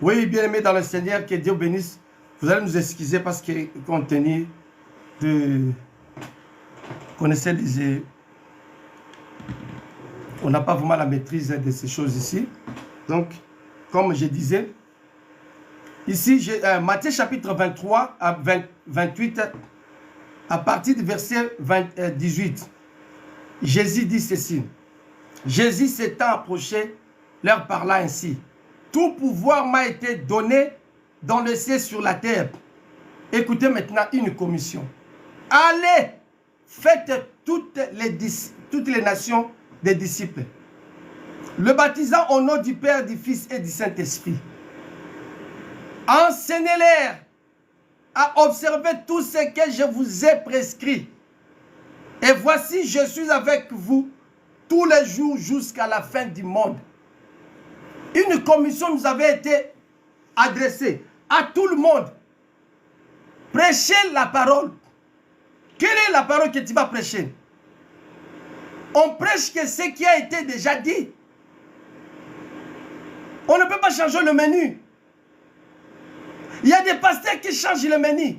Oui, bien aimé dans le Seigneur, que Dieu bénisse. Vous allez nous excuser parce que compte tenu de... connaissez on n'a pas vraiment la maîtrise de ces choses ici. Donc, comme je disais, ici, Matthieu chapitre 23 à 28, à partir du verset 18, Jésus dit ceci. Jésus s'étant approché, leur parla ainsi. Tout pouvoir m'a été donné dans le ciel sur la terre. Écoutez maintenant une commission. Allez, faites toutes les nations des disciples, le baptisant au nom du Père, du Fils et du Saint-Esprit. Enseignez-les à observer tout ce que je vous ai prescrit. Et voici, je suis avec vous tous les jours jusqu'à la fin du monde. Une commission nous avait été adressée à tout le monde. Prêchez la parole. Quelle est la parole que tu vas prêcher? On prêche que ce qui a été déjà dit. On ne peut pas changer le menu. Il y a des pasteurs qui changent le menu.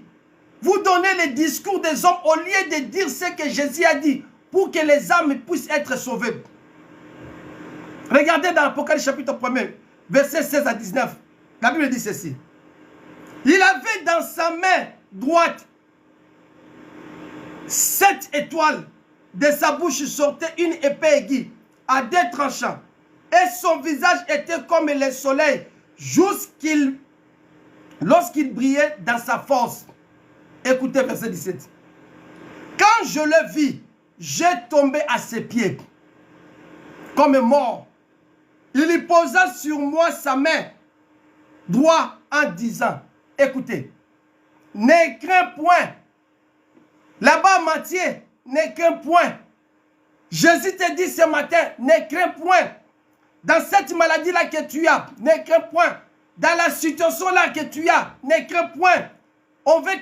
Vous donnez les discours des hommes au lieu de dire ce que Jésus a dit pour que les âmes puissent être sauvées. Regardez dans l'Apocalypse chapitre 1, verset 16 à 19. La Bible dit ceci. Il avait dans sa main droite 7 étoiles. De sa bouche sortait une épée aiguë à 2 tranchants. Et son visage était comme le soleil lorsqu'il brillait dans sa force. Écoutez verset 17. Quand je le vis, j'ai tombé à ses pieds comme mort. Il y posa sur moi sa main droite en disant, écoutez, ne crains point. Là-bas, Matthieu, ne crains point. Jésus te dit ce matin, ne crains point. Dans cette maladie-là que tu as, ne crains point. Dans la situation-là que tu as, ne crains point. On veut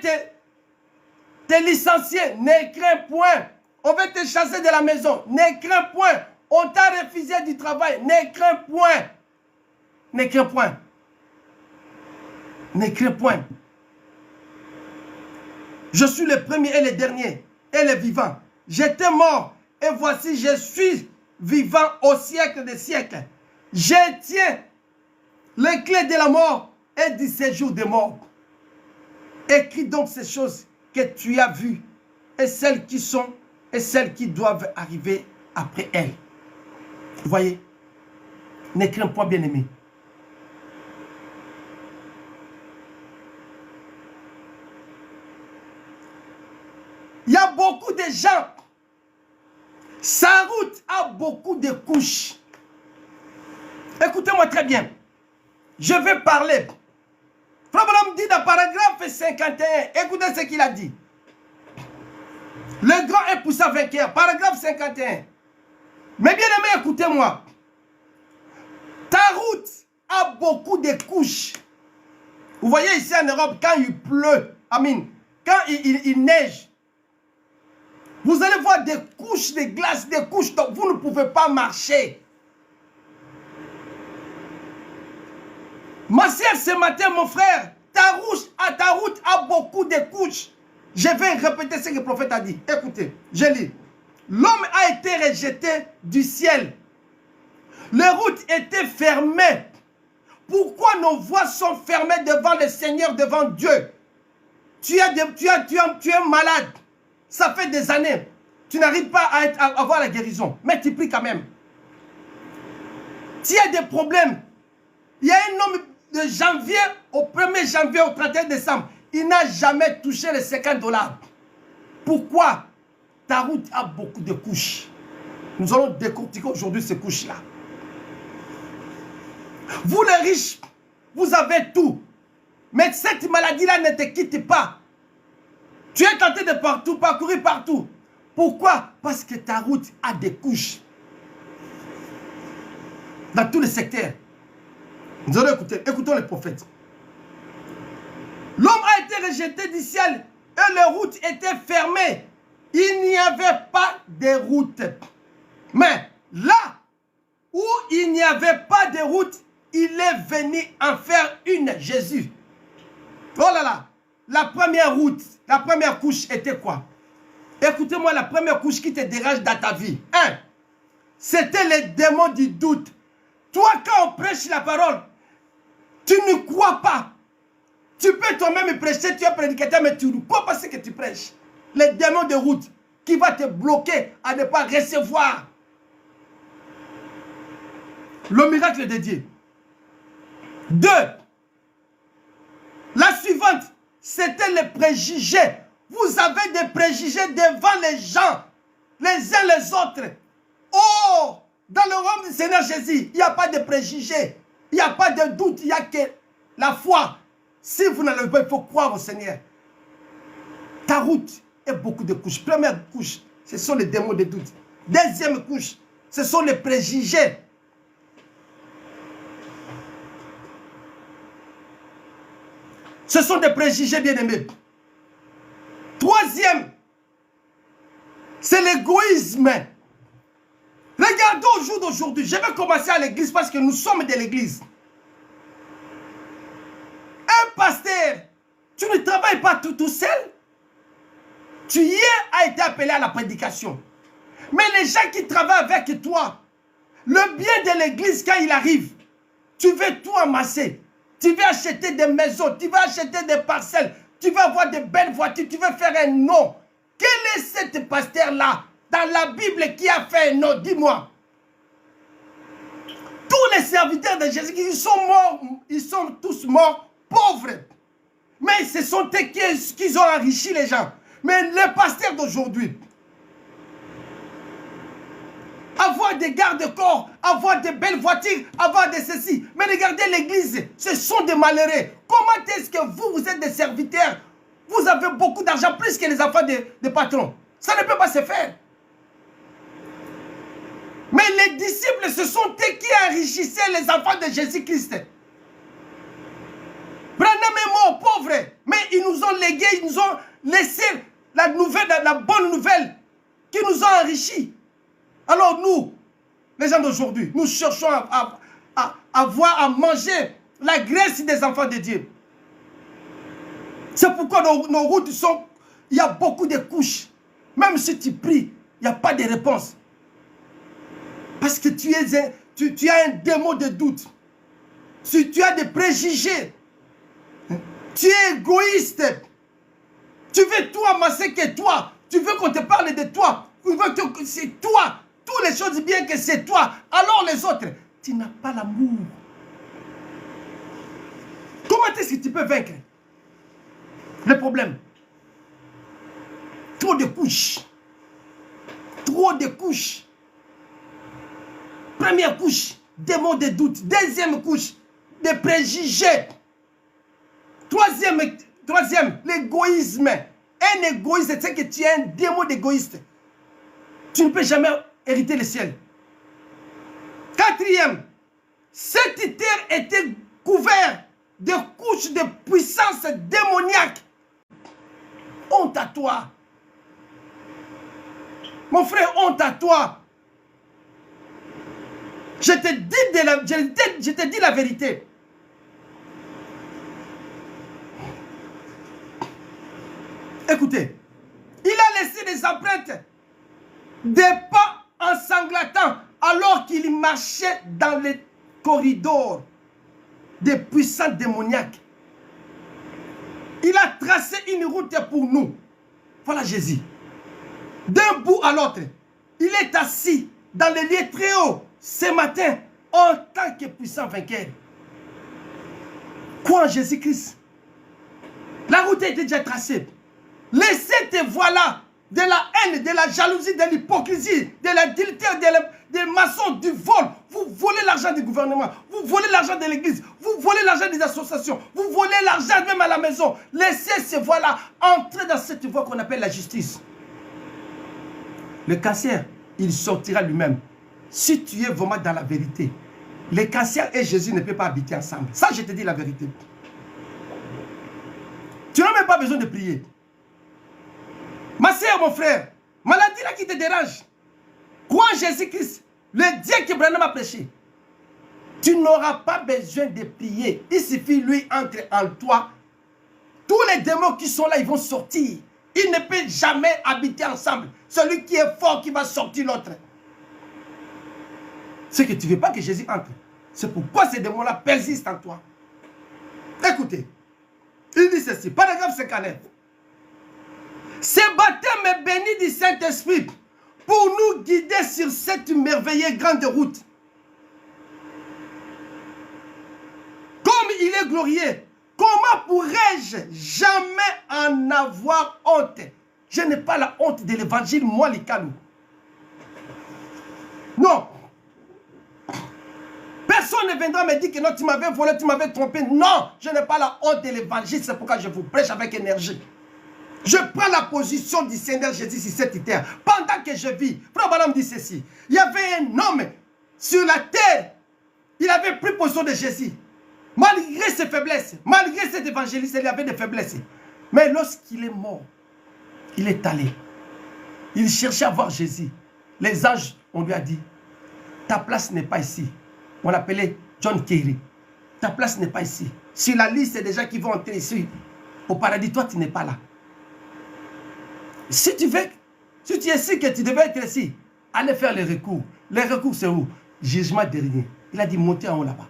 te licencier, ne crains point. On veut te chasser de la maison, ne crains point. On t'a refusé du travail, ne crains point. Ne crains point. Ne crains point. Je suis le premier et le dernier et le vivant. J'étais mort et voici je suis vivant au siècle des siècles. Je tiens les clés de la mort et du séjour des morts. Écris donc ces choses que tu as vues et celles qui sont et celles qui doivent arriver après elles. Vous voyez? Ne crains point, bien-aimé. Il y a beaucoup de gens. Sa route a beaucoup de couches. Écoutez-moi très bien. Je vais parler. Frère Branham dit dans paragraphe 51. Écoutez ce qu'il a dit. Le grand est poussé vainqueur. Paragraphe 51. Mais bien aimé, écoutez-moi. Ta route a beaucoup de couches. Vous voyez ici en Europe, quand il pleut, quand il neige, vous allez voir des couches de glace, des couches, donc vous ne pouvez pas marcher. Ma soeur, ce matin, mon frère, ta route a beaucoup de couches. Je vais répéter ce que le prophète a dit. Écoutez, je lis. L'homme a été rejeté du ciel. Les routes étaient fermées. Pourquoi nos voies sont fermées devant le Seigneur, devant Dieu? Tu es malade. Ça fait des années. Tu n'arrives pas à avoir la guérison. Mais tu pries quand même. Tu as des problèmes. Il y a un homme de janvier au 1er janvier au 31 décembre. Il n'a jamais touché les $50. Pourquoi? Ta route a beaucoup de couches. Nous allons décortiquer aujourd'hui ces couches-là. Vous les riches, vous avez tout. Mais cette maladie-là ne te quitte pas. Tu es tenté de parcourir partout. Pourquoi? Parce que ta route a des couches. Dans tous les secteurs. Nous allons écouter. Écoutons les prophètes. L'homme a été rejeté du ciel et les routes étaient fermées. Il n'y avait pas de route. Mais là où il n'y avait pas de route, il est venu en faire une, Jésus. Oh là là, la première route, la première couche était quoi? Écoutez-moi, la première couche qui te dérange dans ta vie. Un, c'était les démons du doute. Toi, quand on prêche la parole, tu ne crois pas. Tu peux toi-même prêcher, tu es prédicateur, mais tu ne crois pas ce que tu prêches. Les démons de route qui vont te bloquer à ne pas recevoir le miracle de Dieu. Deux, la suivante, c'était les préjugés. Vous avez des préjugés devant les gens, les uns les autres. Oh, dans le royaume du Seigneur Jésus, il n'y a pas de préjugés, il n'y a pas de doute, il n'y a que la foi. Si vous n'avez pas, il faut croire au Seigneur. Ta route est beaucoup de couches. Première couche, ce sont les démons de doute. Deuxième couche, ce sont les préjugés. Ce sont des préjugés bien-aimés. Troisième, c'est l'égoïsme. Regardez au jour d'aujourd'hui, je vais commencer à l'église parce que nous sommes de l'église. Un pasteur, tu ne travailles pas tout seul. Tu y as été appelé à la prédication. Mais les gens qui travaillent avec toi, le bien de l'église quand il arrive, tu veux tout amasser. Tu veux acheter des maisons, tu veux acheter des parcelles, tu veux avoir de belles voitures, tu veux faire un nom. Quel est cet pasteur-là dans la Bible qui a fait un nom? Dis-moi. Tous les serviteurs de Jésus, ils sont morts, ils sont tous morts pauvres. Mais ce sont eux qui ont enrichi les gens. Mais les pasteurs d'aujourd'hui, avoir des gardes-corps, avoir de belles voitures, avoir de ceci. Mais regardez l'église, ce sont des malheureux. Comment est-ce que vous êtes des serviteurs? Vous avez beaucoup d'argent, plus que les enfants des patrons. Ça ne peut pas se faire. Mais les disciples, ce sont eux qui enrichissaient les enfants de Jésus-Christ. Branham est mort, pauvre. Mais ils nous ont légué, ils nous ont laissé la bonne nouvelle qui nous a enrichis. Alors nous, les gens d'aujourd'hui, nous cherchons à voir, à manger la graisse des enfants de Dieu. C'est pourquoi nos routes sont... Il y a beaucoup de couches. Même si tu pries, il n'y a pas de réponse. Parce que tu as un démon de doute. Tu as des préjugés. Tu es égoïste. Tu veux tout amasser que toi. Tu veux qu'on te parle de toi. C'est toi. Toutes les choses bien que c'est toi. Alors les autres, tu n'as pas l'amour. Comment est-ce que tu peux vaincre le problème? Trop de couches. Trop de couches. Première couche, démon de doute. Deuxième couche, des préjugés. Troisième, l'égoïsme. Un égoïste, c'est que tu es un démon d'égoïste. Tu ne peux jamais hériter le ciel. Quatrième, cette terre était couverte de couches de puissance démoniaque. Honte à toi. Mon frère, honte à toi. Je te dis la vérité. Écoutez, il a laissé des empreintes, des pas ensanglatants, alors qu'il marchait dans les corridors des puissants démoniaques. Il a tracé une route pour nous. Voilà Jésus. D'un bout à l'autre, il est assis dans les lieux très hauts ce matin en tant que puissant vainqueur. Quoi en Jésus-Christ? La route a été déjà tracée. Laissez tes voix-là de la haine, de la jalousie, de l'hypocrisie, de l'adultère, des maçons, du vol. Vous volez l'argent du gouvernement, vous volez l'argent de l'église, vous volez l'argent des associations, vous volez l'argent même à la maison. Laissez ces voix-là entrer dans cette voie qu'on appelle la justice. Le cancer, il sortira lui-même. Si tu es vraiment dans la vérité, le cancer et Jésus ne peuvent pas habiter ensemble. Ça, je te dis la vérité. Tu n'as même pas besoin de prier. Ma soeur, mon frère, maladie là qui te dérange, crois en Jésus-Christ, le Dieu que Branham a prêché. Tu n'auras pas besoin de prier. Il suffit, lui, entre en toi. Tous les démons qui sont là, ils vont sortir. Ils ne peuvent jamais habiter ensemble. Celui qui est fort, qui va sortir l'autre. C'est que tu ne veux pas que Jésus entre. C'est pourquoi ces démons-là persistent en toi. Écoutez, il dit ceci, paragraphe 59. Ce baptême est béni du Saint-Esprit pour nous guider sur cette merveilleuse grande route. Comme il est glorieux, comment pourrais-je jamais en avoir honte? Je n'ai pas la honte de l'évangile, moi, les calous. Non. Personne ne viendra me dire que non, tu m'avais volé, tu m'avais trompé. Non, je n'ai pas la honte de l'évangile, c'est pourquoi je vous prêche avec énergie. Je prends la position du Seigneur Jésus sur cette terre. Pendant que je vis, Frère Branham dit ceci. Il y avait un homme sur la terre. Il avait pris position de Jésus. Malgré ses faiblesses, malgré cet évangéliste, il avait des faiblesses. Mais lorsqu'il est mort, il est allé. Il cherchait à voir Jésus. Les anges, on lui a dit, ta place n'est pas ici. On l'appelait John Kerry. Ta place n'est pas ici. Sur la liste des gens qui vont entrer ici au paradis, toi tu n'es pas là. Si tu veux, si tu es sûr que tu devais être ici, allez faire les recours. Les recours c'est où? Jugement dernier. Il a dit montez en haut là-bas.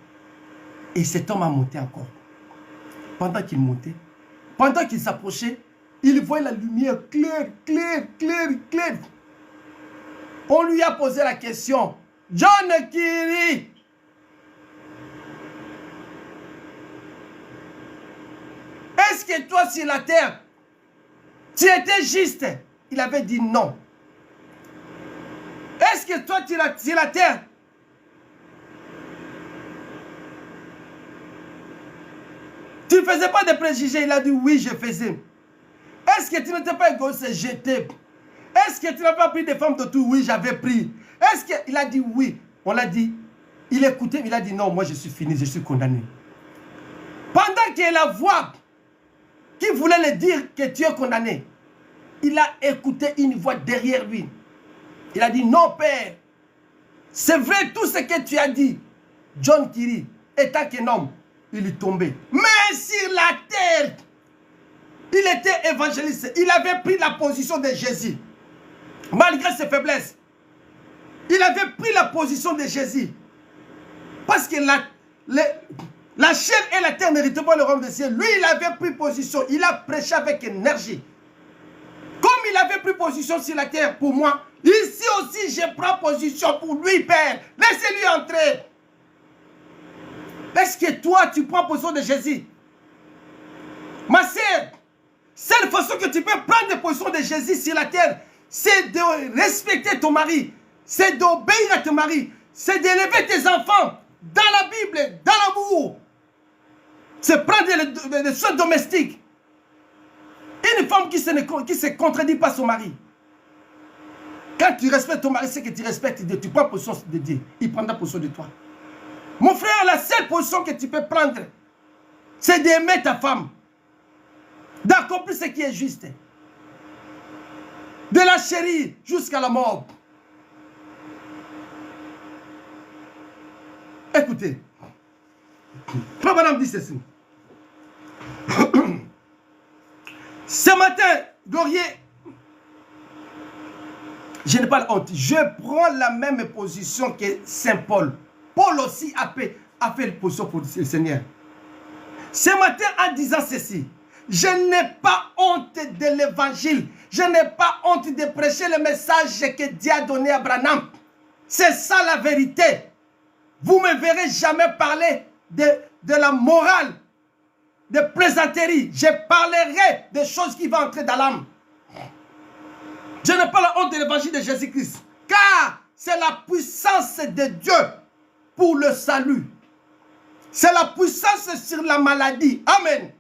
Et cet homme a monté encore. Pendant qu'il montait, pendant qu'il s'approchait, il voyait la lumière claire, claire, claire, claire. On lui a posé la question. John Kerry, est-ce que toi sur la terre, tu étais juste? Il avait dit non. Est-ce que toi sur la terre, tu ne faisais pas de préjugés? Il a dit oui, je faisais. Est-ce que tu n'étais pas égoïste? J'étais. Est-ce que tu n'as pas pris des femmes de tout? Oui, j'avais pris. Est-ce qu'il a dit oui? On l'a dit. Il écoutait, il a dit non, moi je suis fini, je suis condamné. Pendant que la voix qui voulait le dire que tu es condamné, il a écouté une voix derrière lui. Il a dit non, Père, c'est vrai tout ce que tu as dit. John Kerry, étant qu'un homme, il est tombé. Mais sur la terre, il était évangéliste. Il avait pris la position de Jésus. Malgré ses faiblesses. Il avait pris la position de Jésus. Parce que la chair et la terre n'héritent pas le royaume des cieux. Lui, il avait pris position. Il a prêché avec énergie. Comme il avait pris position sur la terre pour moi, ici aussi, je prends position pour lui, Père. Laissez-lui entrer. Est-ce que toi, tu prends position de Jésus? Ma sœur, seule façon que tu peux prendre des positions de Jésus sur la terre, c'est de respecter ton mari, c'est d'obéir à ton mari, c'est d'élever tes enfants dans la Bible, dans l'amour. C'est prendre les soins domestiques. Une femme qui se contredit pas son mari. Quand tu respectes ton mari, c'est que tu respectes Dieu. Tu prends position de Dieu. Il prendra position de toi. Mon frère, la seule position que tu peux prendre, c'est d'aimer ta femme. D'accomplir ce qui est juste. De la chérir jusqu'à la mort. Écoutez. Frère Branham dit ceci. Ce matin, glorieux, je n'ai pas la honte. Je prends la même position que Saint Paul. Paul aussi a fait la position pour le Seigneur. Ce matin, en disant ceci, je n'ai pas honte de l'évangile. Je n'ai pas honte de prêcher le message que Dieu a donné à Branham. C'est ça la vérité. Vous ne me verrez jamais parler de la morale, de plaisanterie. Je parlerai des choses qui vont entrer dans l'âme. Je n'ai pas la honte de l'évangile de Jésus-Christ. Car c'est la puissance de Dieu pour le salut. C'est la puissance sur la maladie. Amen.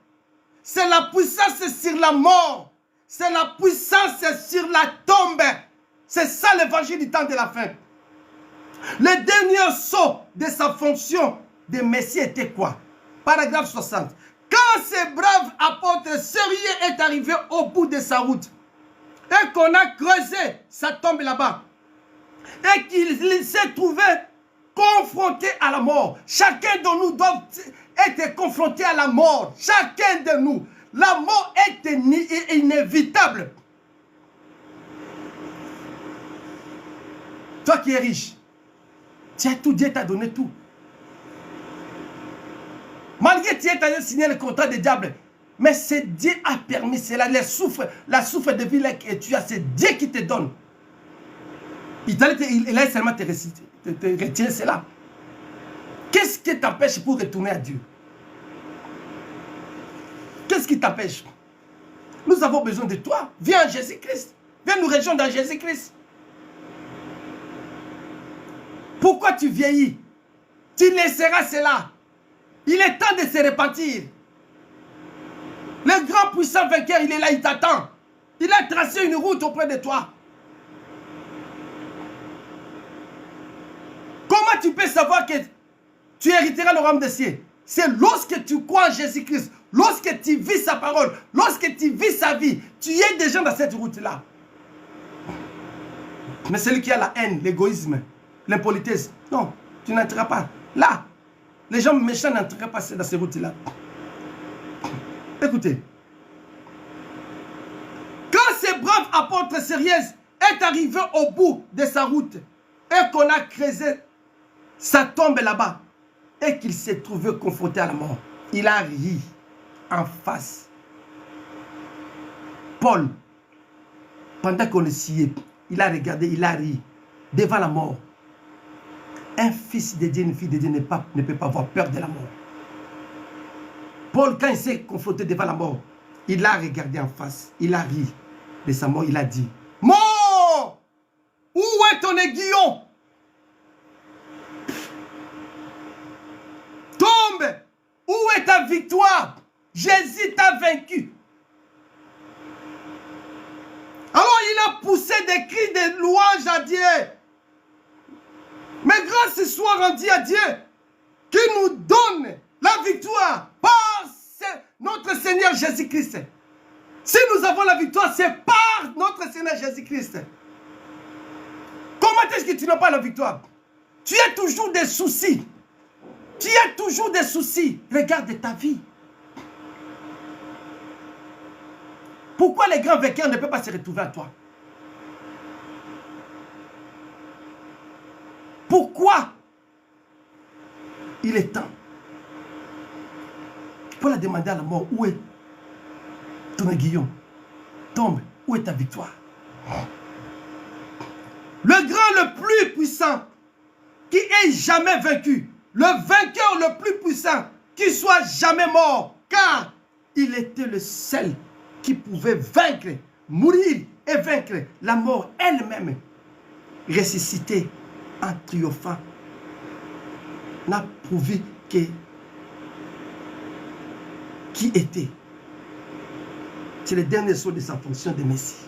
C'est la puissance sur la mort. C'est la puissance sur la tombe. C'est ça l'évangile du temps de la fin. Le dernier saut de sa fonction de Messie était quoi? Paragraphe 60. Quand ce brave apôtre sérieux est arrivé au bout de sa route et qu'on a creusé sa tombe là-bas et qu'il s'est trouvé confrontés à la mort. Chacun de nous doit être confronté à la mort. Chacun de nous. La mort est inévitable. Toi qui es riche, tu as tout, Dieu t'a donné tout. Malgré que tu aies signé le contrat du diable, mais c'est Dieu a permis cela. La souffre de vie que tu as, c'est Dieu qui te donne. Il a seulement te retirer cela. Qu'est-ce qui t'empêche pour retourner à Dieu? Qu'est-ce qui t'empêche? Nous avons besoin de toi. Viens en Jésus-Christ. Viens nous rejoindre dans Jésus-Christ. Pourquoi tu vieillis? Tu laisseras cela. Il est temps de se repentir. Le grand puissant vainqueur, il est là, il t'attend. Il a tracé une route auprès de toi. Comment tu peux savoir que tu hériteras le royaume des cieux? C'est lorsque tu crois en Jésus-Christ, lorsque tu vis sa parole, lorsque tu vis sa vie, tu es déjà dans cette route-là. Mais celui qui a la haine, l'égoïsme, l'impolitesse, non, tu n'entreras pas. Là, les gens méchants n'entreraient pas dans ces routes-là. Écoutez. Quand ce brave apôtre sérieux est arrivé au bout de sa route et qu'on a creusé sa tombe là-bas et qu'il s'est trouvé confronté à la mort, il a ri en face. Paul, pendant qu'on le sciait, il a regardé, il a ri devant la mort. Un fils de Dieu, une fille de Dieu ne peut pas avoir peur de la mort. Paul, quand il s'est confronté devant la mort, il a regardé en face, il a ri de sa mort, il a dit, « Mort, où est ton aiguillon? Tombe, où est ta victoire? Jésus t'a vaincu. » Alors il a poussé des cris de louange à Dieu. Mais grâce soit rendue à Dieu qui nous donne la victoire par notre Seigneur Jésus-Christ. Si nous avons la victoire, c'est par notre Seigneur Jésus-Christ. Comment est-ce que tu n'as pas la victoire? Tu as toujours des soucis. Tu as toujours des soucis. Regarde ta vie. Pourquoi les grands vainqueurs ne peuvent pas se retrouver à toi? Pourquoi? Il est temps. Paul a demandé à la mort, où est ton aiguillon? Tombe, où est ta victoire? Le grand, le plus puissant, qui ait jamais vaincu, le vainqueur le plus puissant, qui soit jamais mort, car il était le seul qui pouvait vaincre, mourir et vaincre la mort elle-même, ressusciter en triomphant, n'a prouvé que qui était. C'est le dernier saut de sa fonction de Messie.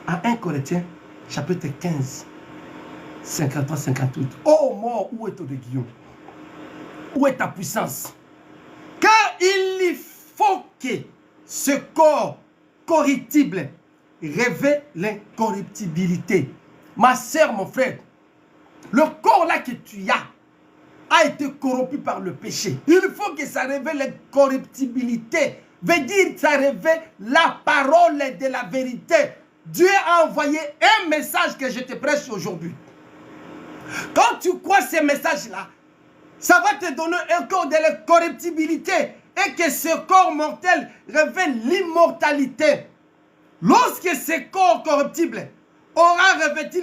À 1 Corinthiens, chapitre 15, 53-58. Oh mort, où est ton aiguillon? Où est ta puissance? Car il faut que ce corps corruptible révèle l'incorruptibilité. Ma soeur, mon frère, le corps là que tu as a été corrompu par le péché. Il faut que ça révèle l'incorruptibilité. Veut dire que ça révèle la parole de la vérité. Dieu a envoyé un message que je te prêche aujourd'hui. Quand tu crois ce message-là, ça va te donner un corps de l'incorruptibilité et que ce corps mortel révèle l'immortalité. Lorsque ce corps corruptible aura revêtu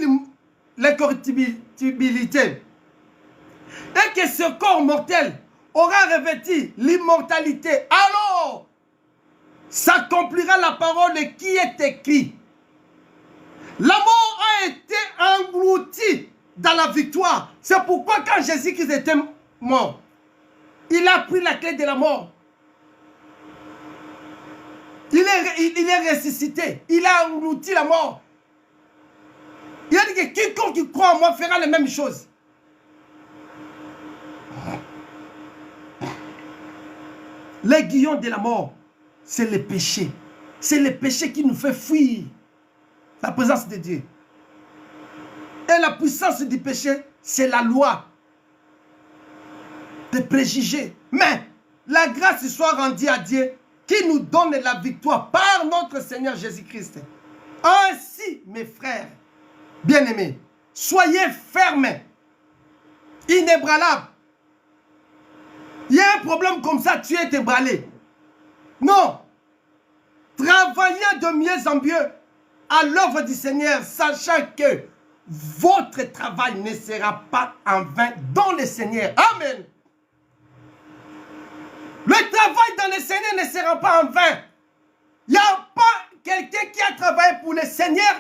l'incorruptibilité et que ce corps mortel aura revêtu l'immortalité, alors s'accomplira la parole qui est écrite. La mort a été engloutie dans la victoire. C'est pourquoi quand Jésus-Christ était mort, il a pris la clé de la mort. Il est ressuscité. Il a englouti la mort. Il a dit que quiconque qui croit en moi fera les mêmes choses. L'aiguillon de la mort, c'est le péché. C'est le péché qui nous fait fuir la présence de Dieu. Et la puissance du péché, c'est la loi des préjugés. Mais la grâce soit rendue à Dieu qui nous donne la victoire par notre Seigneur Jésus-Christ. Ainsi, mes frères, bien-aimés, soyez fermes, inébranlables. Il y a un problème comme ça, tu es ébranlé. Non. Travaillez de mieux en mieux à l'œuvre du Seigneur, sachant que votre travail ne sera pas en vain dans le Seigneur. Amen. Le travail dans le Seigneur ne sera pas en vain. Il n'y a pas quelqu'un qui a travaillé pour le Seigneur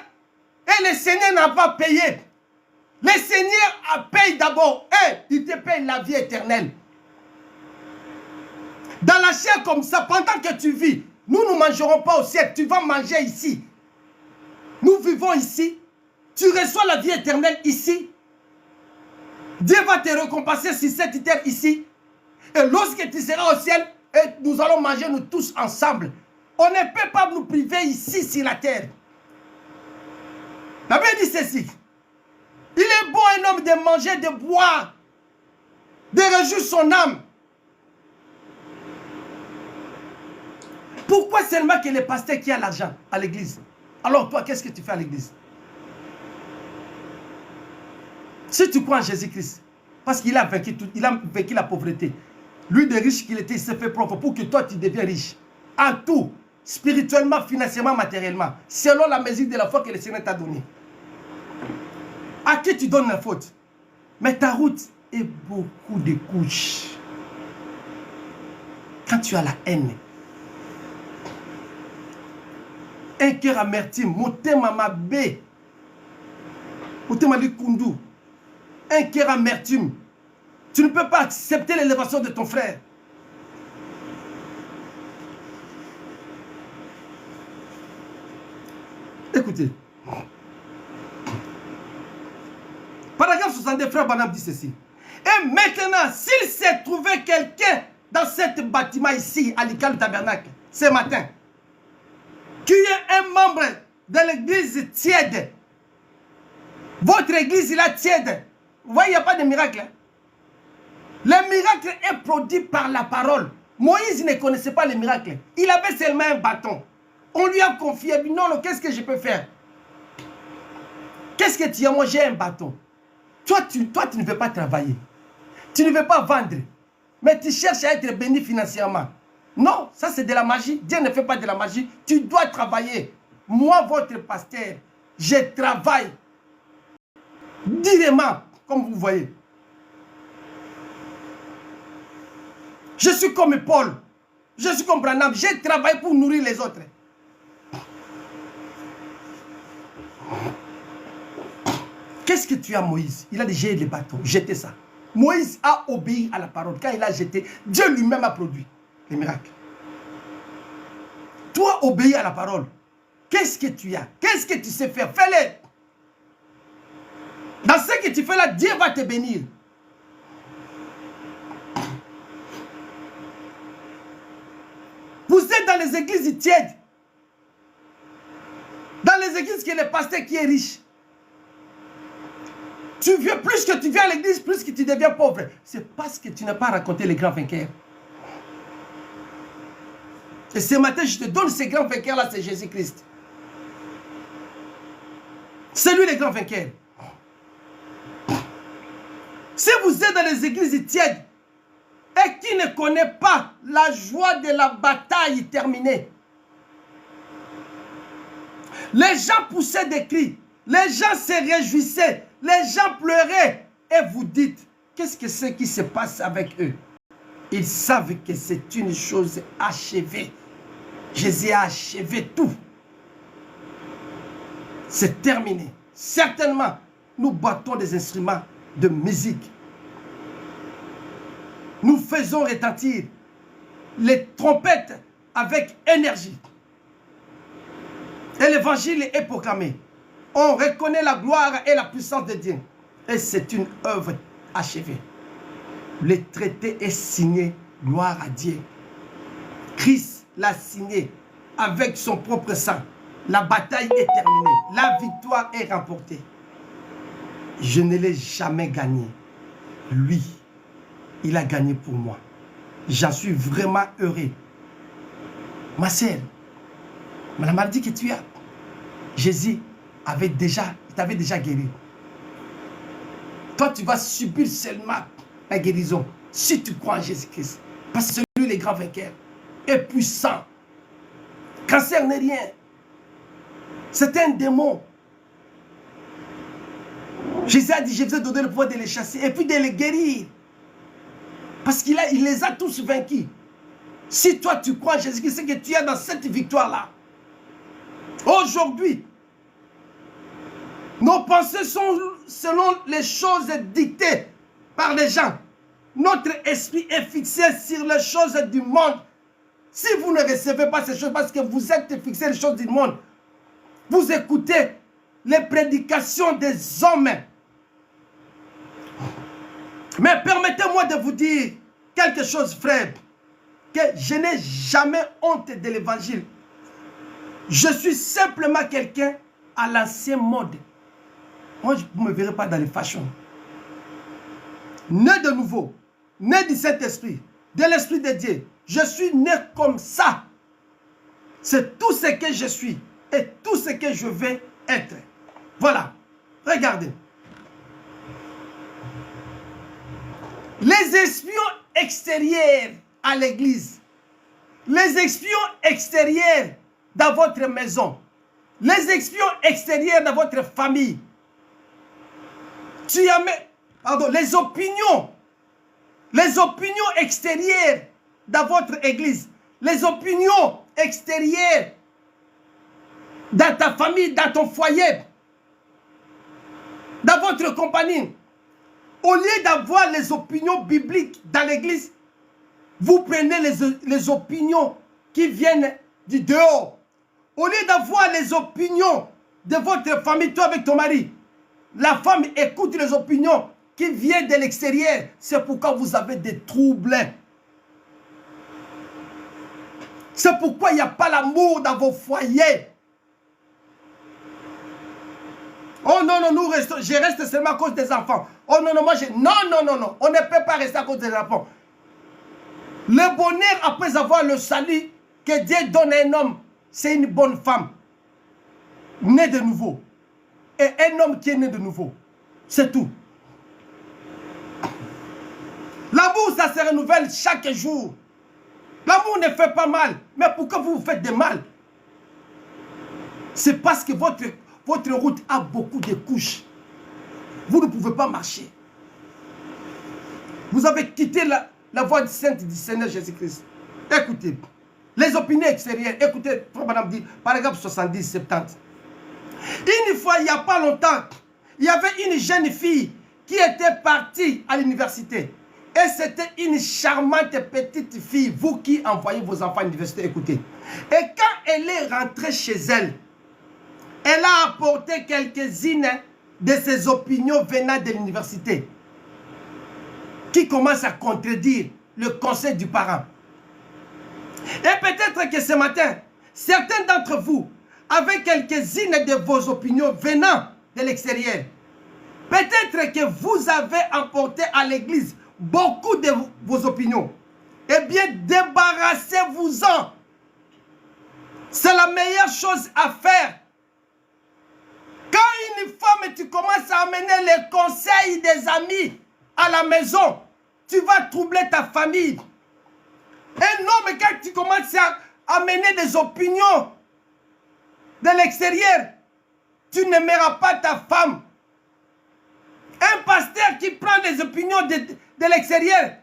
et le Seigneur n'a pas payé. Le Seigneur paye d'abord et il te paye la vie éternelle. Dans la chair comme ça, pendant que tu vis, nous ne mangerons pas au ciel, tu vas manger ici. Nous vivons ici, tu reçois la vie éternelle ici. Dieu va te récompenser sur cette terre ici. Et lorsque tu seras au ciel, et nous allons manger nous tous ensemble. On ne peut pas nous priver ici sur la terre. La Bible dit ceci. Il est bon un homme de manger, de boire, de réjouir son âme. Pourquoi seulement que les pasteurs qui ont l'argent à l'église? Alors toi, qu'est-ce que tu fais à l'église? Si tu crois en Jésus-Christ, parce qu'il a vaincu tout, il a vaincu la pauvreté. Lui de riche qu'il était, il s'est fait propre pour que toi tu deviens riche. En tout, spirituellement, financièrement, matériellement, selon la mesure de la foi que le Seigneur t'a donnée. À qui tu donnes la faute? Mais ta route est beaucoup de couches. Quand tu as la haine, un cœur amertume, motema mabe, motema likundu, un cœur amertume, tu ne peux pas accepter l'élévation de ton frère. Écoutez. Paragraphe 62, frère Branham dit ceci. Et maintenant, s'il s'est trouvé quelqu'un dans ce bâtiment ici, à l'Ical Tabernacle, ce matin, qui est un membre de l'église tiède, votre église il est tiède, vous voyez, il n'y a pas de miracle. Hein? Le miracle est produit par la parole. Moïse ne connaissait pas le miracle. Il avait seulement un bâton. On lui a confié, non, non, qu'est-ce que je peux faire? Qu'est-ce que tu as? Moi, j'ai un bâton. Toi, tu ne veux pas travailler. Tu ne veux pas vendre. Mais tu cherches à être béni financièrement. Non, ça c'est de la magie. Dieu ne fait pas de la magie. Tu dois travailler. Moi, votre pasteur, je travaille durement, comme vous voyez. Je suis comme Paul. Je suis comme Branham. Je travaille pour nourrir les autres. Qu'est-ce que tu as, Moïse? Il a déjà jeté les bâtons, jeté ça. Moïse a obéi à la parole. Quand il a jeté, Dieu lui-même a produit les miracles. Toi, obéis à la parole. Qu'est-ce que tu as? Qu'est-ce que tu sais faire? Fais-le. Dans ce que tu fais là, Dieu va te bénir. Vous êtes dans les églises tièdes. Dans les églises que le pasteur qui est riche. Tu viens, plus que tu viens à l'église, plus que tu deviens pauvre. C'est parce que tu n'as pas raconté les grands vainqueurs. Et ce matin, je te donne ces grands vainqueurs-là, c'est Jésus-Christ. C'est lui le grand vainqueur. Si vous êtes dans les églises tièdes et qui ne connaît pas la joie de la bataille terminée, les gens poussaient des cris, les gens se réjouissaient, les gens pleuraient. Et vous dites, qu'est-ce que c'est qui se passe avec eux? Ils savent que c'est une chose achevée. Jésus a achevé tout. C'est terminé. Certainement, nous battons des instruments de musique. Nous faisons retentir les trompettes avec énergie. Et l'évangile est proclamé. On reconnaît la gloire et la puissance de Dieu. Et c'est une œuvre achevée. Le traité est signé, gloire à Dieu. Christ l'a signé avec son propre sang. La bataille est terminée. La victoire est remportée. Je ne l'ai jamais gagné. Lui, il a gagné pour moi. J'en suis vraiment heureux. Ma sœur, la maladie que tu as, Jésus t'avait déjà guéri. Toi, tu vas subir seulement la guérison si tu crois en Jésus-Christ. Parce que lui, le grand vainqueur, est puissant. Cancer n'est rien. C'est un démon. Jésus a dit, je vous ai donné le pouvoir de les chasser et puis de les guérir. Parce qu'il les a tous vaincus. Si toi tu crois en Jésus-Christ, c'est que tu es dans cette victoire-là. Aujourd'hui, nos pensées sont selon les choses dictées par les gens. Notre esprit est fixé sur les choses du monde. Si vous ne recevez pas ces choses parce que vous êtes fixé sur les choses du monde, vous écoutez les prédications des hommes. Mais permettez-moi de vous dire quelque chose, frère, que je n'ai jamais honte de l'évangile. Je suis simplement quelqu'un à l'ancien mode. Moi, vous ne me verrez pas dans les fashions. Né de nouveau, né du Saint-Esprit, de l'Esprit de Dieu. Je suis né comme ça. C'est tout ce que je suis et tout ce que je vais être. Voilà. Regardez. Les espions extérieurs à l'église, les espions extérieurs dans votre maison, les espions extérieurs dans votre famille, les opinions extérieures dans votre église, les opinions extérieures dans ta famille, dans ton foyer, dans votre compagnie. Au lieu d'avoir les opinions bibliques dans l'église, vous prenez les opinions qui viennent du dehors. Au lieu d'avoir les opinions de votre famille, toi avec ton mari, la femme écoute les opinions qui viennent de l'extérieur. C'est pourquoi vous avez des troubles. C'est pourquoi il n'y a pas l'amour dans vos foyers. Oh non, non, je reste seulement à cause des enfants. Oh non, non, non, on ne peut pas rester à cause des enfants. Le bonheur après avoir le salut que Dieu donne à un homme, c'est une bonne femme, née de nouveau. Et un homme qui est né de nouveau. C'est tout. L'amour, ça se renouvelle chaque jour. L'amour ne fait pas mal. Mais pourquoi vous vous faites de mal? C'est parce que votre route a beaucoup de couches. Vous ne pouvez pas marcher. Vous avez quitté la voie sainte du Seigneur Jésus-Christ. Écoutez, les opinions extérieures. Écoutez, madame dit, par exemple 70, 70. Une fois, il n'y a pas longtemps, il y avait une jeune fille qui était partie à l'université. Et c'était une charmante petite fille, vous qui envoyez vos enfants à l'université, écoutez. Et quand elle est rentrée chez elle, elle a apporté quelques-unes de ses opinions venant de l'université qui commencent à contredire le conseil du parent. Et peut-être que ce matin, certains d'entre vous avaient quelques-unes de vos opinions venant de l'extérieur. Peut-être que vous avez apporté à l'église beaucoup de vos opinions. Eh bien, débarrassez-vous-en. C'est la meilleure chose à faire. Quand une femme, tu commences à amener les conseils des amis à la maison, tu vas troubler ta famille. Un homme, quand tu commences à amener des opinions de l'extérieur, tu n'aimeras pas ta femme. Un pasteur qui prend des opinions de l'extérieur,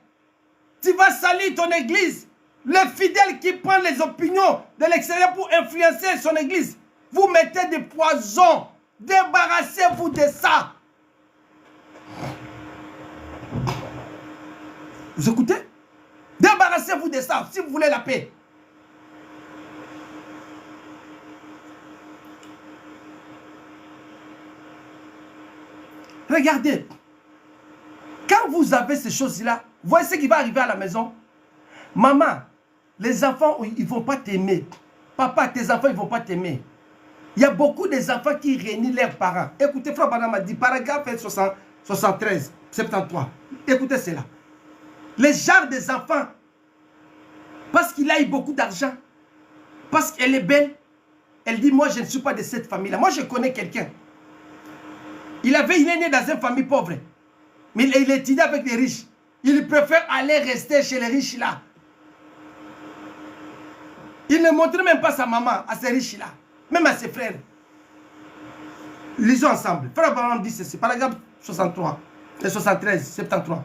tu vas salir ton église. Le fidèle qui prend les opinions de l'extérieur pour influencer son église, vous mettez des poisons. Débarrassez-vous de ça. Vous écoutez? Débarrassez-vous de ça si vous voulez la paix. Regardez. Quand vous avez ces choses-là, voyez ce qui va arriver à la maison. Maman, les enfants, ils ne vont pas t'aimer. Papa, tes enfants, ils ne vont pas t'aimer. Il y a beaucoup des enfants qui réunissent leurs parents. Écoutez, Frère Branham a dit, paragraphe 73, 73. Écoutez cela. Les genres des enfants, parce qu'il a eu beaucoup d'argent, parce qu'elle est belle, elle dit, moi je ne suis pas de cette famille-là. Moi je connais quelqu'un. Il est né dans une famille pauvre. Mais il étudie avec les riches. Il préfère aller rester chez les riches là. Il ne montre même pas sa maman à ces riches là. Même à ses frères. Lisons ensemble. Frère Branham dit ceci. Paragraphe 73, 73.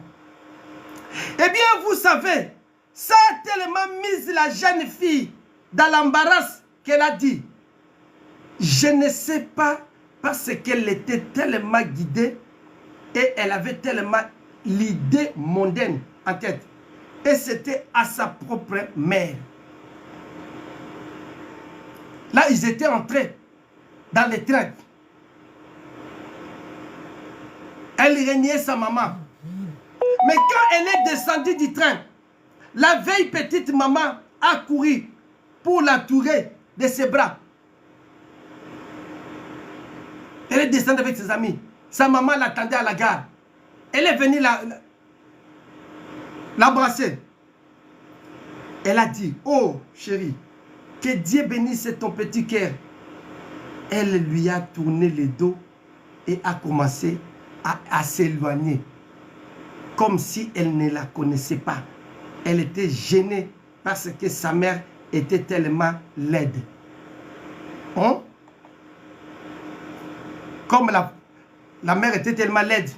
Eh bien, vous savez, ça a tellement mis la jeune fille dans l'embarras qu'elle a dit. Je ne sais pas, parce qu'elle était tellement guidée et elle avait tellement l'idée mondaine en tête. Et c'était à sa propre mère. Là, ils étaient entrés dans les trains. Elle régnait sa maman. Mais quand elle est descendue du train, la vieille petite maman a couru pour l'entourer de ses bras. Elle est descendue avec ses amis. Sa maman l'attendait à la gare. Elle est venue l'embrasser. Elle a dit, oh chérie, que Dieu bénisse ton petit cœur. Elle lui a tourné le dos et a commencé à s'éloigner. Comme si elle ne la connaissait pas. Elle était gênée parce que sa mère était tellement laide. Hein? Comme la mère était tellement laide.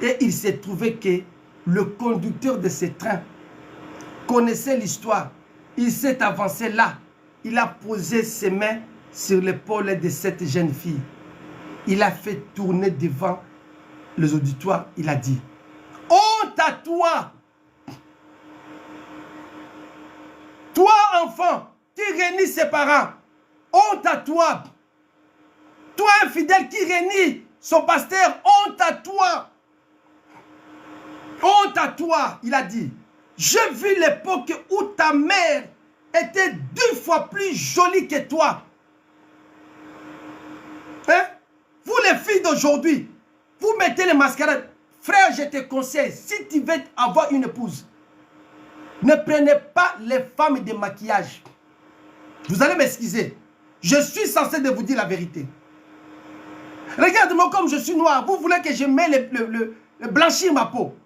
Et il s'est trouvé que le conducteur de ce train connaissait l'histoire. Il s'est avancé là. Il a posé ses mains sur l'épaule de cette jeune fille. Il a fait tourner devant les auditoires. Il a dit, honte à toi! Toi, enfant, qui réunis ses parents, honte à toi! Toi, infidèle, qui réunit son pasteur, honte à toi! Honte à toi, il a dit. J'ai vu l'époque où ta mère était 2 fois plus jolie que toi. Hein? Vous les filles d'aujourd'hui, vous mettez les mascarades. Frère, je te conseille, si tu veux avoir une épouse, ne prenez pas les femmes de maquillage. Vous allez m'excuser. Je suis censé de vous dire la vérité. Regarde-moi comme je suis noir. Vous voulez que je mette le blanchir ma peau.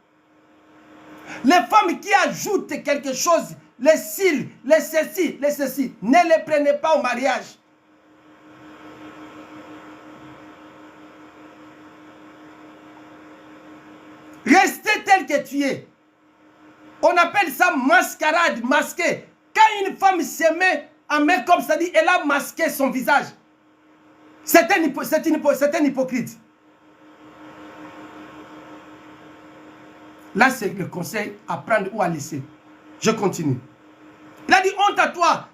Les femmes qui ajoutent quelque chose, les cils, les ceci, ne les prenez pas au mariage. Restez tel que tu es. On appelle ça mascarade, masqué. Quand une femme se met en main comme ça, dit, elle a masqué son visage. C'est un hypocrite. Là, c'est le conseil à prendre ou à laisser. Je continue. Il a dit, honte à toi.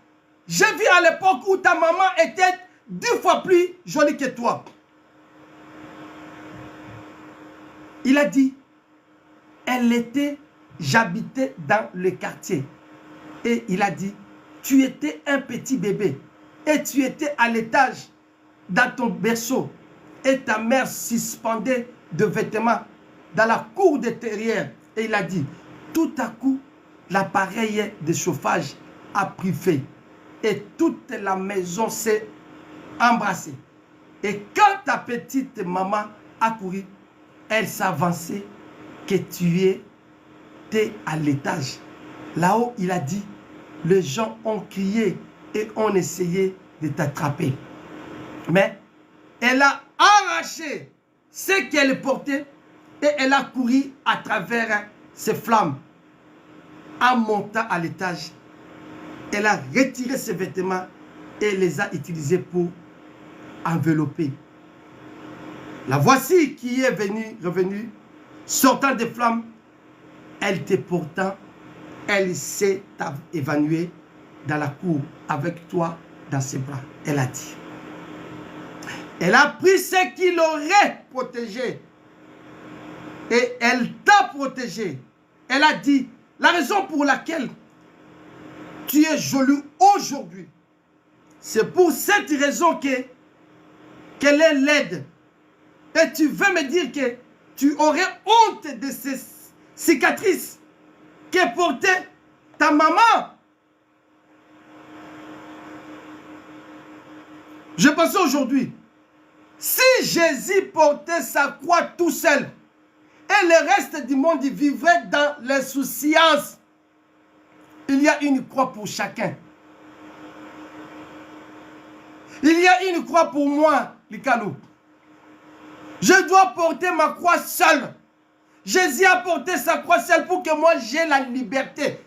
J'ai vu à l'époque où ta maman était 2 fois plus jolie que toi. Il a dit, j'habitais dans le quartier. Et il a dit, tu étais un petit bébé. Et tu étais à l'étage dans ton berceau. Et ta mère suspendait de vêtements dans la cour de derrière. Et il a dit, tout à coup, l'appareil de chauffage a pris feu. Et toute la maison s'est embrassée. Et quand ta petite maman a couru, elle s'avançait que tu étais à l'étage. Là-haut, il a dit, les gens ont crié et ont essayé de t'attraper. Mais elle a arraché ce qu'elle portait et elle a couru à travers ces flammes. En montant à l'étage, elle a retiré ses vêtements et les a utilisés pour envelopper. La voici qui est revenue, sortant des flammes. Elle était pourtant, elle s'est évanouie dans la cour avec toi dans ses bras. Elle a dit. Elle a pris ce qui l'aurait protégé. Et elle t'a protégé. Elle a dit, la raison pour laquelle tu es jolie aujourd'hui, C'est pour cette raison qu'elle est laide. Et tu veux me dire que tu aurais honte de ces cicatrices que portait ta maman. Je pensais aujourd'hui, si Jésus portait sa croix tout seul, et le reste du monde vivrait dans l'insouciance, il y a une croix pour chacun. Il y a une croix pour moi, Likalou. Je dois porter ma croix seule. Jésus a porté sa croix seule pour que moi j'ai la liberté,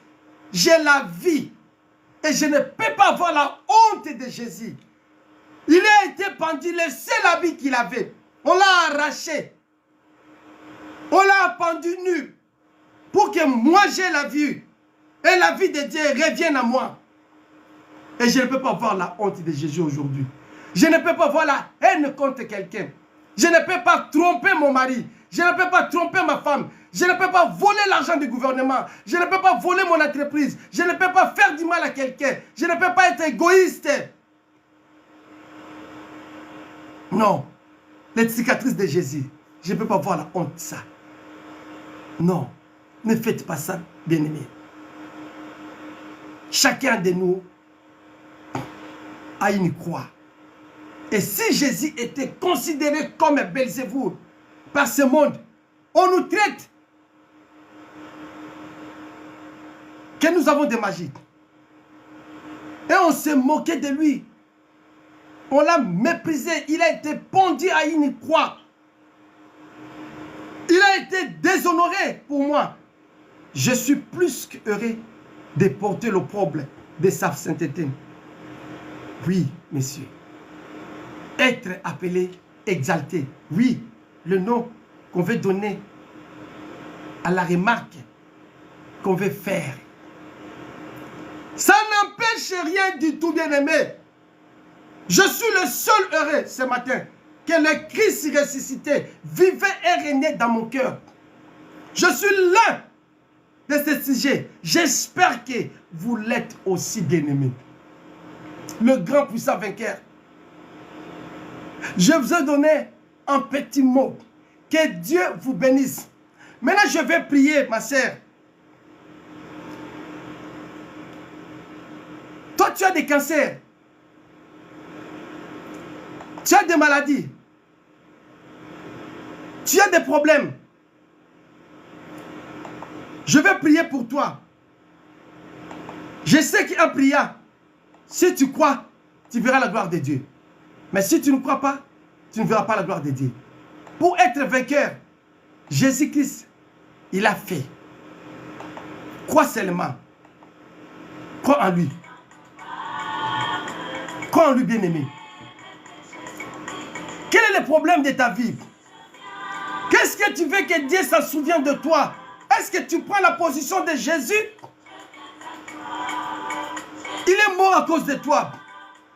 j'ai la vie. Et je ne peux pas avoir la honte de Jésus. Il a été pendu, le seul habit qu'il avait. On l'a arraché. On l'a pendu nu. Pour que moi j'ai la vie. Et la vie de Dieu revienne à moi. Et je ne peux pas avoir la honte de Jésus aujourd'hui. Je ne peux pas avoir la haine contre quelqu'un. Je ne peux pas tromper mon mari. Je ne peux pas tromper ma femme. Je ne peux pas voler l'argent du gouvernement. Je ne peux pas voler mon entreprise. Je ne peux pas faire du mal à quelqu'un. Je ne peux pas être égoïste. Non. Les cicatrices de Jésus. Je ne peux pas avoir la honte de ça. Non. Ne faites pas ça, bien-aimés. Chacun de nous a une croix. Et si Jésus était considéré comme Belzéboul par ce monde, on nous traite que nous avons des magies. Et on s'est moqué de lui. On l'a méprisé. Il a été pendu à une croix. Il a été déshonoré pour moi. Je suis plus qu'heureux de porter l'opprobre de sa sainteté. Oui, messieurs. Être appelé, exalté. Oui, le nom qu'on veut donner à la remarque qu'on veut faire. Ça n'empêche rien du tout, bien-aimé. Je suis le seul heureux ce matin que le Christ ressuscité vivait et régnait dans mon cœur. Je suis l'un de ces sujets. J'espère que vous l'êtes aussi, bien-aimé. Le grand puissant vainqueur. Je vous ai donné un petit mot. Que Dieu vous bénisse. Maintenant, je vais prier, ma sœur. Toi, tu as des cancers. Tu as des maladies. Tu as des problèmes. Je vais prier pour toi. Je sais qu'en priant, si tu crois, tu verras la gloire de Dieu. Mais si tu ne crois pas, tu ne verras pas la gloire de Dieu. Pour être vainqueur, Jésus-Christ, il a fait. Crois seulement. Crois en lui. Crois en lui, bien-aimé. Quel est le problème de ta vie? Qu'est-ce que tu veux que Dieu s'en souvienne de toi? Est-ce que tu prends la position de Jésus? Il est mort à cause de toi.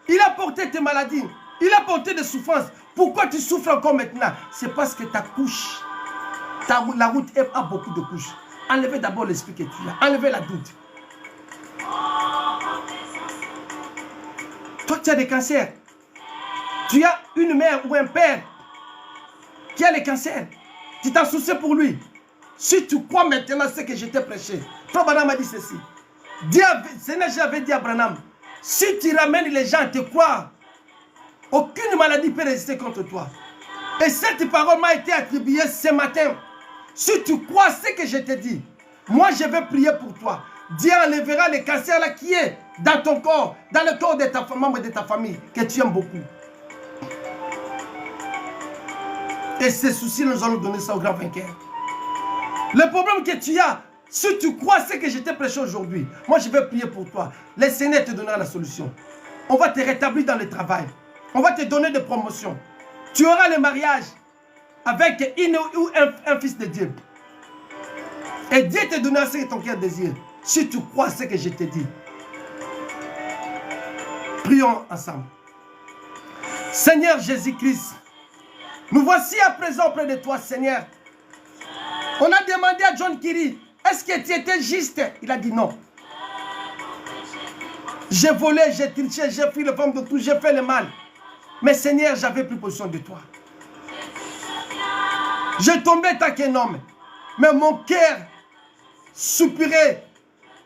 Il a porté tes maladies. Il a porté des souffrances. Pourquoi tu souffres encore maintenant? C'est parce que ta couche, la route a beaucoup de couches. Enlevez d'abord l'esprit que tu as. Enlevez la doute. Toi, tu as des cancers. Tu as une mère ou un père qui a le cancer. Tu t'en soucies pour lui. Si tu crois maintenant ce que je t'ai prêché. Toi, Branham a dit ceci. Seigneur, j'avais dit à Branham, si tu ramènes les gens à te croire, aucune maladie peut résister contre toi. Et cette parole m'a été attribuée ce matin. Si tu crois ce que je t'ai dit, moi je vais prier pour toi. Dieu enlèvera le cancer là qui est dans ton corps, dans le corps de ta membre de ta famille, que tu aimes beaucoup. Et ces soucis, nous allons donner ça au grand vainqueur. Le problème que tu as, si tu crois ce que je t'ai prêché aujourd'hui, moi je vais prier pour toi. Le Seigneur te donnera la solution. On va te rétablir dans le travail. On va te donner des promotions. Tu auras le mariage avec une ou un fils de Dieu. Et Dieu te donnera ce que ton cœur désire. Si tu crois ce que je t'ai dit. Prions ensemble. Seigneur Jésus-Christ, nous voici à présent auprès de toi, Seigneur. On a demandé à John Kiri, est-ce que tu étais juste? Il a dit non. J'ai volé, j'ai triché, j'ai pris le forme de tout, j'ai fait le mal. Mais Seigneur, j'avais plus position de toi. J'ai tombé tant qu'un homme. Mais mon cœur soupirait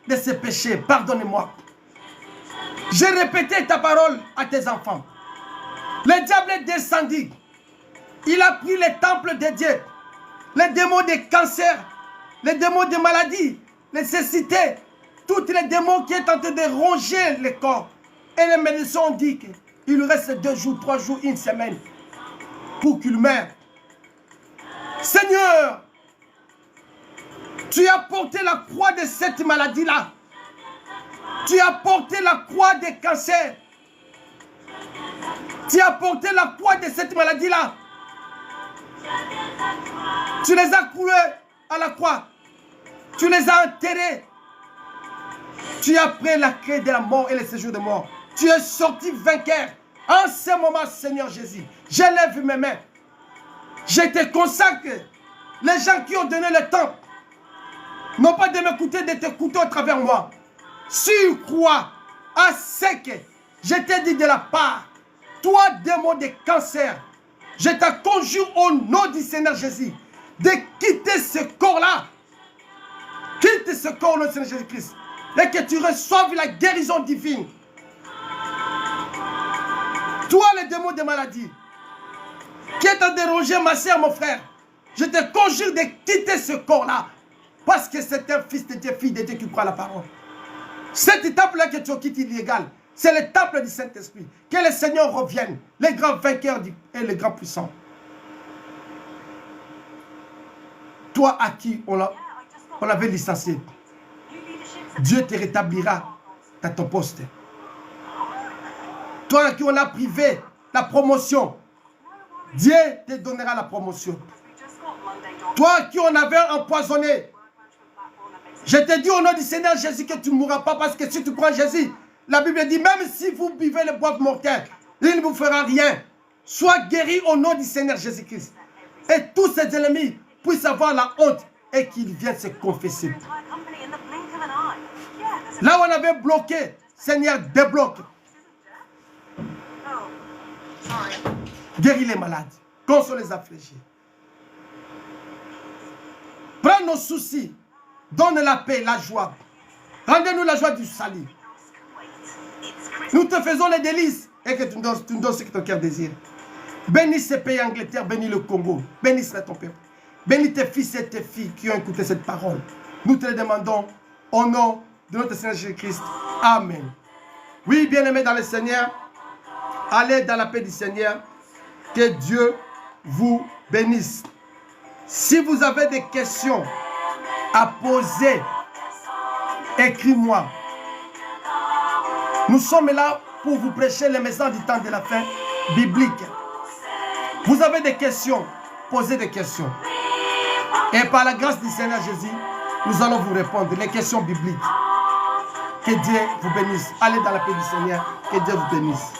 de ses péchés. Pardonnez-moi. J'ai répété ta parole à tes enfants. Le diable est descendu. Il a pris les temples de Dieu. Les démons des cancers, les démons des maladies, les cécités, tous les démons qui sont en train de ronger le corps. Et les médecins ont dit qu'il lui reste 2 jours, 3 jours, 1 semaine pour qu'il meure. Seigneur, tu as porté la croix de cette maladie-là. Tu as porté la croix des cancers. Tu as porté la croix de cette maladie-là. Tu les as cloués à la croix. Tu les as enterrés. Tu as pris la clé de la mort et le séjour de mort. Tu es sorti vainqueur. En ce moment, Seigneur Jésus, j'élève mes mains. Je te consacre. Les gens qui ont donné le temps n'ont pas de m'écouter, de t'écouter au travers de moi. Sur croix, à sec, je t'ai dit de la part, toi, démon de cancer, je te conjure au nom du Seigneur Jésus de quitter ce corps-là. Quitte ce corps au nom du Seigneur Jésus-Christ et que tu reçoives la guérison divine. Toi, le démon de maladie, qui est en déroger ma soeur, mon frère, je te conjure de quitter ce corps-là parce que c'est un fils de Dieu, fille de Dieu qui croit à la parole. Cet temple-là que tu quittes illégal, c'est le temple du Saint-Esprit. Que le Seigneur revienne, le grand vainqueur et le grand puissant. Toi à qui on avait licencié, Dieu te rétablira à ton poste. Toi à qui on a privé la promotion, Dieu te donnera la promotion. Toi à qui on avait empoisonné, je te dis au nom du Seigneur Jésus que tu ne mourras pas parce que si tu crois en Jésus, la Bible dit même si vous buvez le bois mortel, il ne vous fera rien. Sois guéri au nom du Seigneur Jésus-Christ. Et tous ces ennemis puissent avoir la honte et qu'ils viennent se confesser. Là où on avait bloqué, Seigneur débloque. Guéris les malades, console les affligés. Prends nos soucis, donne la paix, la joie. Rendez-nous la joie du salut. Nous te faisons les délices et que tu nous donnes ce que ton cœur désire. Bénis ce pays Angleterre, bénis le Congo, bénis ton peuple. Bénis tes fils et tes filles qui ont écouté cette parole. Nous te le demandons au nom de notre Seigneur Jésus-Christ. Amen. Oui, bien-aimés dans le Seigneur, allez dans la paix du Seigneur. Que Dieu vous bénisse. Si vous avez des questions à poser, écris-moi. Nous sommes là pour vous prêcher les messages du temps de la fin biblique. Vous avez des questions, posez des questions. Et par la grâce du Seigneur Jésus, nous allons vous répondre les questions bibliques. Que Dieu vous bénisse. Allez dans la paix du Seigneur. Que Dieu vous bénisse.